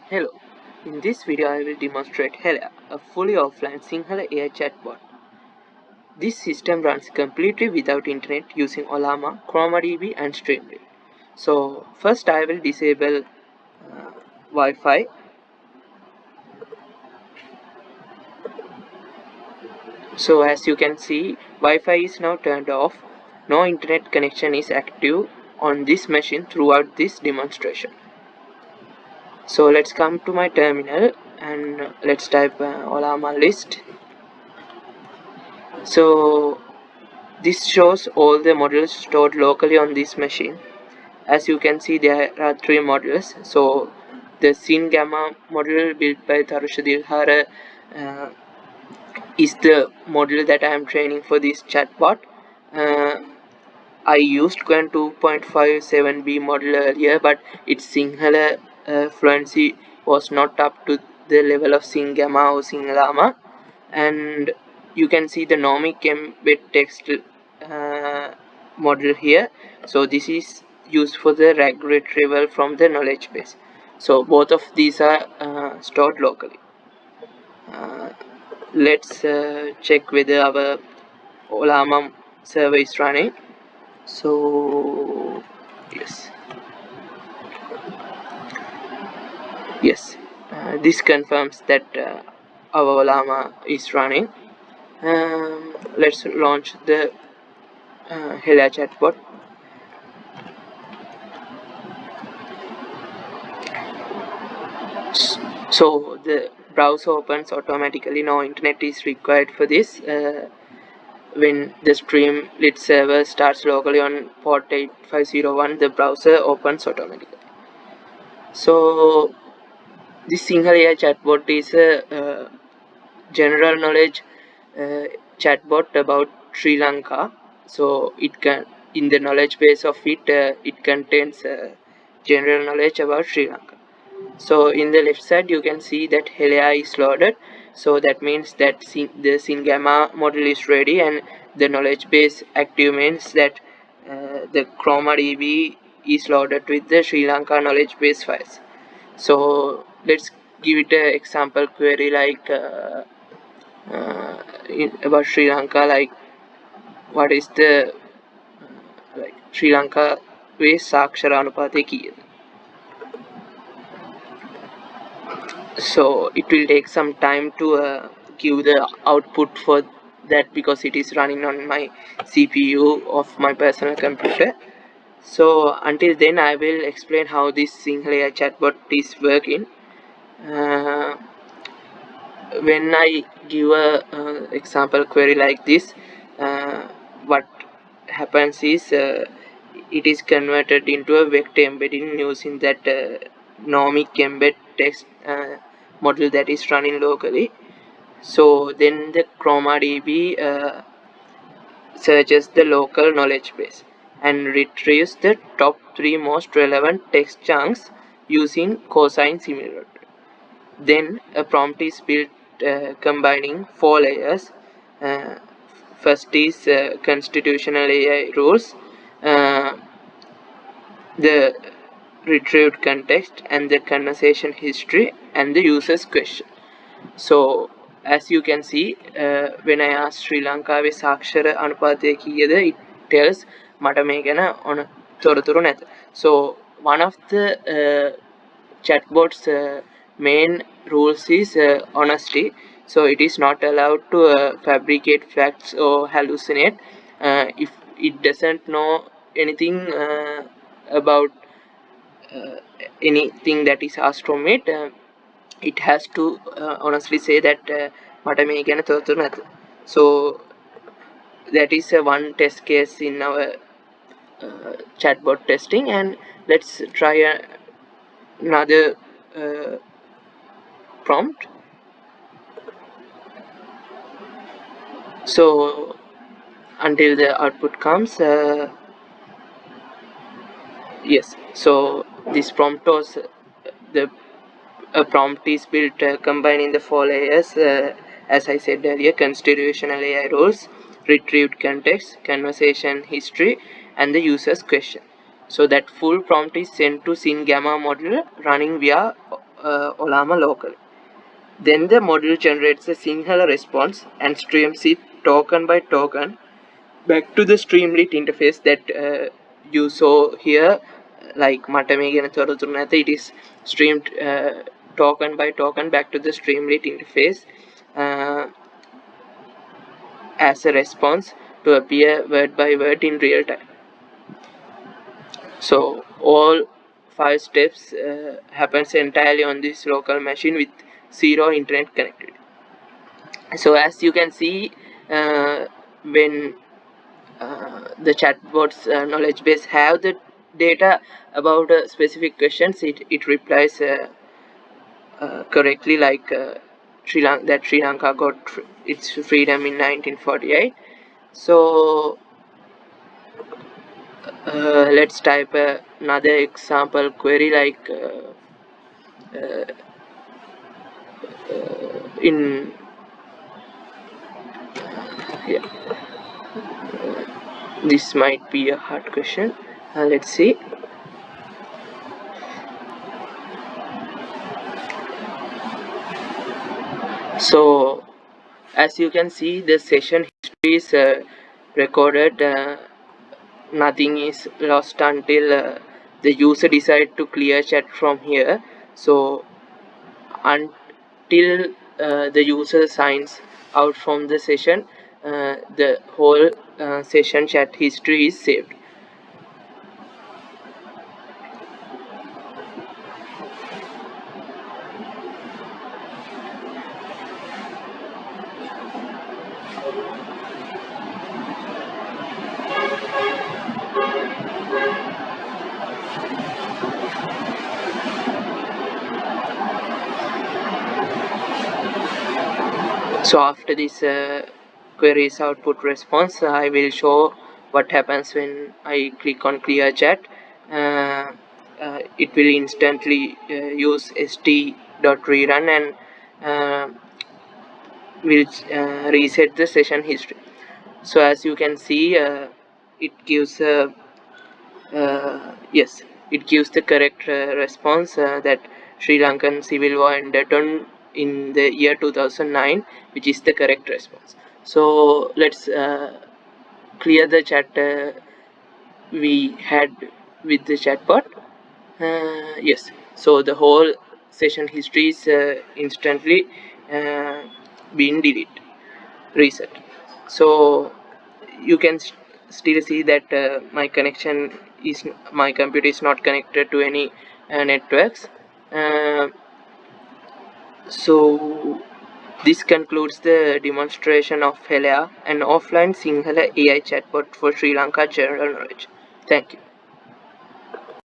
Hello, in this video I will demonstrate Hela, a fully offline Sinhala AI chatbot. This system runs completely without internet using Ollama, ChromaDB and Streamlit. So first I will disable Wi-Fi. So as you can see, Wi-Fi is now turned off. No internet connection is active on this machine throughout this demonstration. So let's come to my terminal and let's type Ollama list. So this shows all the models stored locally on this machine. As you can see, there are three models. So the Sin Gamma model built by Tarusha Dilhara is the model that I am training for this chatbot. I used Quen 2.57b model earlier, but its Sinhala fluency was not up to the level of Sin Gamma or Sin Llama. And you can see the nomic-embed-text model here. So this is used for the RAG retrieval from the knowledge base. So both of these are stored locally. Let's check whether our Ollama server is running. So yes, this confirms that our Ollama is running. Let's launch the Hela chatbot. So the browser opens automatically. No internet is required for this. When the Streamlit server starts locally on port 8501, the browser opens automatically. So this Sinhala AI chatbot is a general knowledge chatbot about Sri Lanka. So it can, in the knowledge base of it, it contains general knowledge about Sri Lanka. So in the left side you can see that Hela is loaded. So that means that the Sin-Gamma model is ready and the knowledge base active means that the ChromaDB is loaded with the Sri Lanka knowledge base files. So let's give it an example query like about Sri Lanka, like what is the like Sri Lanka වේ සාක්ෂර අනුපාතය කීයද? So it will take some time to give the output for that because it is running on my CPU of my personal computer. So until then I will explain how this Sinhala AI chatbot is working. When I give a example query like this, what happens is it is converted into a vector embedding using that nomic-embed-text model that is running locally. So then the ChromaDB searches the local knowledge base and retrieves the top 3 most relevant text chunks using cosine similarity. Then a prompt is built combining 4 layers. First is constitutional AI rules, the retrieved context and the conversation history and the user's question. So as you can see, when I ask Sri Lanka වේ සාක්ෂර අනුපාතය කීයද, it tells මට මේ ගැන ඕන තොරතුරු නැත. So one of the chatbot's main rules is honesty. So it is not allowed to fabricate facts or hallucinate. If it doesn't know anything about anything that is asked from it, it has to honestly say that මට මේ ගැන තොරතුරු නැත. So that is one test case in our chatbot testing, and let's try another prompt. So until the output comes, yes, so this prompt was the prompt is built combining the 4 layers, as I said earlier: constitutional AI rules, retrieved context, conversation history and the user's question. So that full prompt is sent to Sin-Gamma model running via Ollama locally. Then the model generates a Sinhala response and streams it token by token back to the Streamlit interface that you saw here. Like it is streamed token by token back to the Streamlit interface uh, as a response to appear word by word in real time. So all 5 steps happens entirely on this local machine with zero internet connectivity. So as you can see, when the chatbot's knowledge base have the data about specific questions, it replies correctly, like Sri Lanka got its freedom in 1948. So let's type another example query, like in yeah, this might be a hard question. Let's see. So as you can see, the session history is recorded. Nothing is lost until the user decide to clear chat from here. So until the user signs out from the session, the whole session chat history is saved. So after this query's output response, I will show what happens when I click on clear chat. It will instantly use st.rerun and will reset the session history. So as you can see, it gives yes, it gives the correct response that Sri Lankan civil war ended on in the year 2009, which is the correct response. So let's clear the chat we had with the chatbot. Yes, so the whole session history is instantly uh, being reset. So you can still see that my computer is not connected to any networks. Uh, so this concludes the demonstration of Helia, an offline Sinhala AI chatbot for Sri Lanka general knowledge. Thank you.